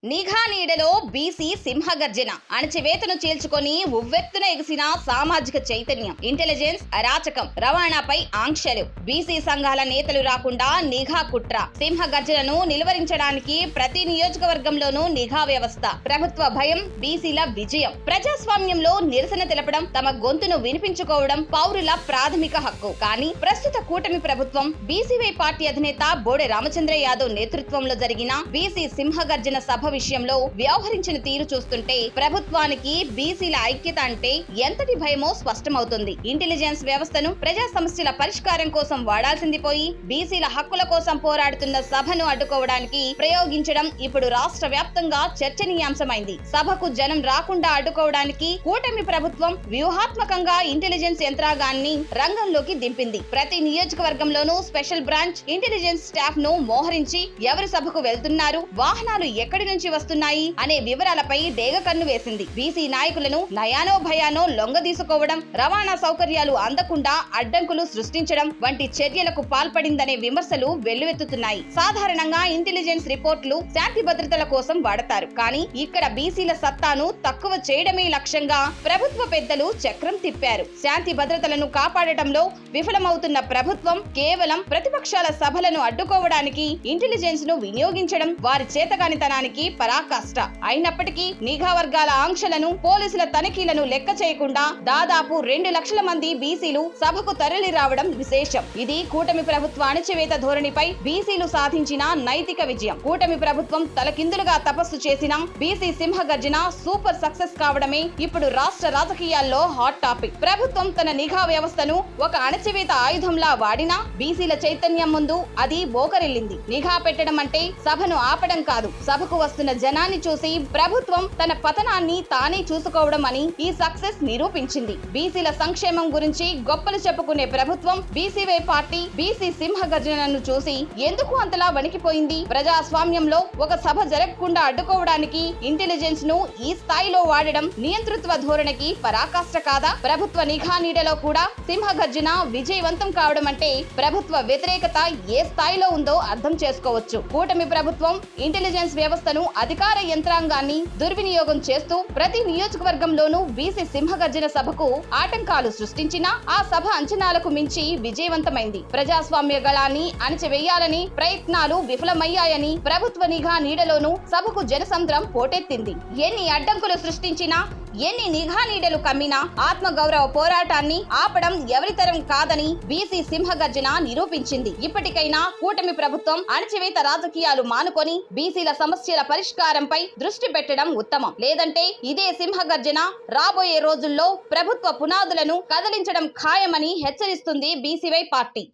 నిఘా నీడలో బీసీ సింహగర్జన అణచివేతను చీల్చుకొని ఉవ్వెత్తున ఎగిసిన సామాజిక చైతన్యం, ఇంటెలిజెన్స్ అరాచకం, రవాణాపై ఆంక్షలు, బీసీ సంఘాల నేతలు రాకుండా నిఘా కుట్ర, సింహగర్జనను నిలువరించడానికి ప్రతి నియోజకవర్గంలోనూ నిఘా వ్యవస్థ, ప్రభుత్వ భయం, బీసీల విజయం. ప్రజాస్వామ్యంలో నిరసన తెలపడం, తమ గొంతును వినిపించుకోవడం పౌరుల ప్రాథమిక హక్కు. కానీ ప్రస్తుత కూటమి ప్రభుత్వం, బీసీవై పార్టీ అధినేత బోడే రామచంద్ర యాదవ్ నేతృత్వంలో జరిగిన బీసీ సింహగర్జన సభ విషయంలో వ్యవహరించిన తీరు చూస్తుంటే ప్రభుత్వానికి బీసీల ఐక్యత అంటే ఎంతటి భయమో స్పష్టమవుతుంది. ఇంటెలిజెన్స్ వ్యవస్థను ప్రజా సమస్యల పరిష్కారం కోసం వాడాల్సింది పోయి బీసీల హక్కుల కోసం పోరాడుతున్న సభను అడ్డుకోవడానికి ప్రయోగించడం ఇప్పుడు రాష్ట్ర వ్యాప్తంగా చర్చనీయాంశమైంది. సభకు జనం రాకుండా అడ్డుకోవడానికి కూటమి ప్రభుత్వం వ్యూహాత్మకంగా ఇంటెలిజెన్స్ యంత్రాంగాన్ని రంగంలోకి దింపింది. ప్రతి నియోజకవర్గంలోనూ స్పెషల్ బ్రాంచ్ ఇంటెలిజెన్స్ స్టాఫ్ ను మోహరించి ఎవరి సభకు వెళ్తున్నారు, వాహనాలు ఎక్కడి నుంచి వస్తున్నాయి అనే వివరాలపై డేగ కన్ను వేసింది. బీసీ నాయకులను నయానో భయానో లొంగదీసుకోవడం, రవాణా సౌకర్యాలు అందకుండా అడ్డంకులు సృష్టించడం వంటి చర్యలకు పాల్పడిందనే విమర్శలు వెల్లువెత్తుతున్నాయి. సాధారణంగా ఇంటెలిజెన్స్ రిపోర్టులు శాంతి భద్రతల కోసం వాడతారు. కానీ ఇక్కడ బీసీల సత్తాను తక్కువ చేయడమే లక్ష్యంగా ప్రభుత్వ పెద్దలు చక్రం తిప్పారు. శాంతి భద్రతలను కాపాడటంలో విఫలమవుతున్న ప్రభుత్వం కేవలం ప్రతిపక్షాల సభలను అడ్డుకోవడానికి ఇంటెలిజెన్స్ ను వినియోగించడం వారి చేతగానితనానికి పరాకాష్ట. అయినప్పటికీ నిఘా వర్గాల ఆంక్షలను, పోలీసుల తనిఖీలను లెక్క చేయకుండా దాదాపు 2 లక్షల మంది బీసీలు సభకు తరలి రావడం విశేషం. ఇది కూటమి ప్రభుత్వ అణచివేత ధోరణిపై బీసీలు సాధించిన నైతిక విజయం. కూటమి ప్రభుత్వం తలకిందులుగా తపస్సు చేసిన బీసీ సింహగర్జన సూపర్ సక్సెస్ కావడమే ఇప్పుడు రాష్ట్ర రాజకీయాల్లో హాట్ టాపిక్. ప్రభుత్వం తన నిఘా వ్యవస్థను ఒక అణచివేత ఆయుధంలా వాడినా బీసీల చైతన్యం ముందు అది మోకరిల్లింది. నిఘా పెట్టడం అంటే సభను ఆపడం కాదు, సభకు వస్తున్న జనాన్ని చూసి ప్రభుత్వం తన పతనాన్ని తానే చూసుకోవడం అని ఈ సక్సెస్ నిరూపించింది. బీసీల సంక్షేమం గురించి గొప్పలు చెప్పుకునే ప్రభుత్వం బీసీవై పార్టీ బీసీ సింహగర్జనను చూసి ఎందుకు అంతలా వణికిపోయింది? ప్రజాస్వామ్యంలో ఒక సభ జరగకుండా అడ్డుకోవడానికి ఇంటెలిజెన్స్ ను ఈ స్థాయిలో వాడడం నియంతృత్వ ధోరణికి పరాకాష్ట కాదా? ప్రభుత్వ నిఘా నీడలో కూడా సింహగర్జన విజయవంతం కావడం అంటే ప్రభుత్వ వ్యతిరేకత ఏ స్థాయిలో ఉందో అర్థం చేసుకోవచ్చు. కూటమి ప్రభుత్వం ఇంటెలిజెన్స్ వ్యవస్థను, అధికార యంత్రాంగాన్ని దుర్వినియోగం చేస్తూ ప్రతి నియోజకవర్గంలోనూ బీసీ సింహగర్జన సభకు ఆటంకాలు సృష్టించినా ఆ సభ అంచనాలకు మించి విజయవంతమైంది. ప్రజాస్వామ్య గళాన్ని అణచివేయాలని ప్రయత్నాలు విఫలమయ్యాయని ప్రభుత్వ నిఘా నీడలోనూ సభకు జనసంద్రం పోటెత్తింది. ఎన్ని అడ్డంకులు సృష్టించినా, ఎన్ని నిఘా నీడలు కమ్మినా ఆత్మగౌరవ పోరాటాన్ని ఆపడం ఎవరితరం కాదని బీసీ సింహగర్జన నిరూపించింది. ఇప్పటికైనా కూటమి ప్రభుత్వం అణచివేత రాజకీయాలు మానుకొని బీసీల సమస్యల పరిష్కారంపై దృష్టి పెట్టడం ఉత్తమం. లేదంటే ఇదే సింహగర్జన రాబోయే రోజుల్లో ప్రభుత్వ పునాదులను కదిలించడం ఖాయమని హెచ్చరిస్తుంది బీసీవై పార్టీ.